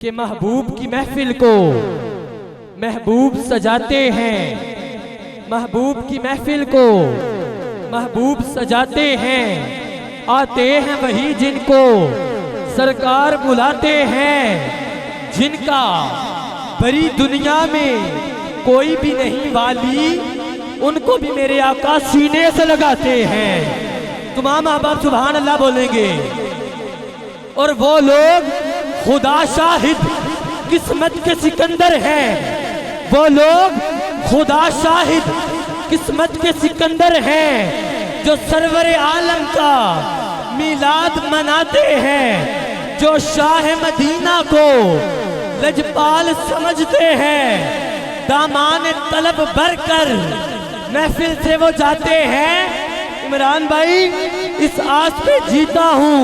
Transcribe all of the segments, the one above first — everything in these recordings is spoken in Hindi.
कि महबूब की महफिल को महबूब सजाते हैं, महबूब की महफिल को महबूब सजाते हैं। आते हैं वही जिनको सरकार बुलाते हैं, जिनका बड़ी दुनिया में कोई भी नहीं वाली, उनको भी मेरे आका सीने से लगाते हैं। तमाम अहबाब सुभान अल्लाह बोलेंगे। और वो लोग खुदा शाहिद किस्मत के सिकंदर हैं, वो लोग खुदा शाहिद किस्मत के सिकंदर हैं, जो सरवर आलम का मिलाद मनाते हैं, जो शाह मदीना को लजपाल समझते हैं। दामान तलब भरकर महफिल से वो जाते हैं। इमरान भाई, इस आस पे जीता हूँ,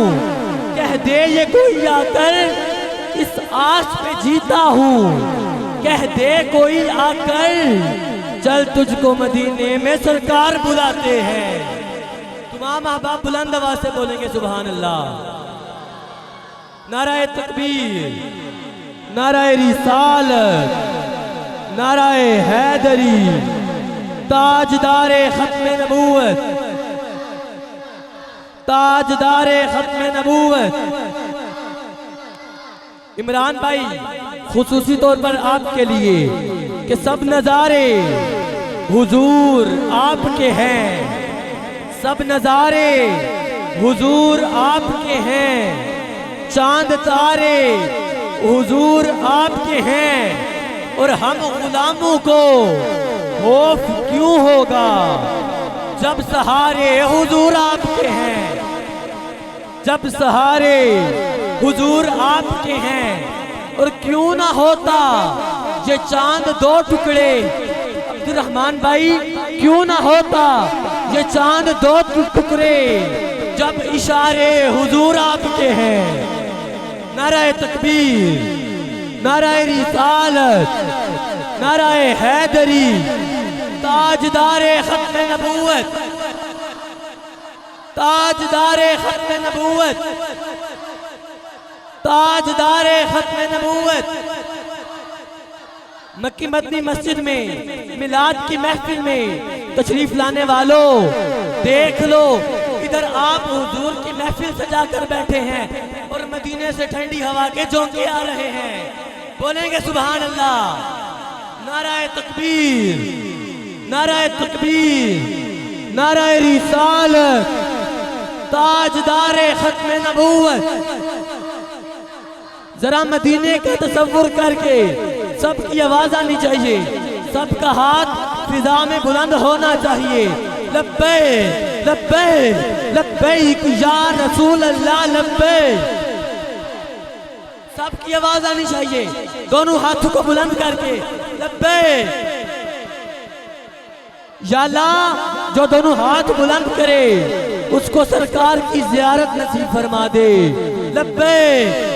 कह दे ये कोई आकर, इस आस पे जीता हूँ, कह दे कोई आकर, चल तुझको मदीने में सरकार बुलाते हैं। तमाम अहबाब बुलंद आवाज से बोलेंगे सुभान अल्लाह। नाराए तकबीर, नाराए रिसालत, नाराए हैदरी, ताजदारे खत्मे नबूवत, ताजदारे खत्मे नबूवत। इमरान भाई, खुसूसी तौर पर आपके लिए कि सब नजारे हुजूर आपके हैं, सब नजारे हुजूर आपके हैं, चांद तारे हुजूर आपके हैं। और हम गुलामों को खौफ क्यों होगा, जब सहारे हुजूर आपके हैं, जब सहारे हुजूर आपके हैं। और क्यों ना होता ये चांद दो टुकड़े, अब्दुर्रहमान भाई, क्यों ना होता ये चांद दो टुकड़े, जब इशारे हुजूर आपके हैं। नाराए तकबीर, नाराए रिसालत, नाराए हैदरी, ताजदारे खत्मे नबूवत, ताजदारे खत्मे नबूवत, ताजदारे खत्मे नबूवत। मक्की मदनी मस्जिद में मिलाद की महफिल में तशरीफ लाने वालों, देख लो, इधर आप हुजूर की महफिल सजाकर बैठे हैं और मदीने से ठंडी हवा के झोंके आ रहे हैं। बोलेंगे सुभान अल्लाह। नाराए तकबीर, नाराए तकबीर, नाराए रिसालत, ताजदारे खत्मे नबूवत। जरा मदीने का तसव्वुर करके सबकी आवाज आनी चाहिए, सबका हाथ फिजा में बुलंद होना चाहिए। लब्बैक लब्बैक लब्बैक या रसूल अल्लाह लब्बैक। सबकी आवाज आनी चाहिए, दोनों हाथों को बुलंद करके लब्बैक। या अल्लाह, जो दोनों हाथ बुलंद करे उसको सरकार की ज़ियारत नसीब फरमा दे। लब्बैक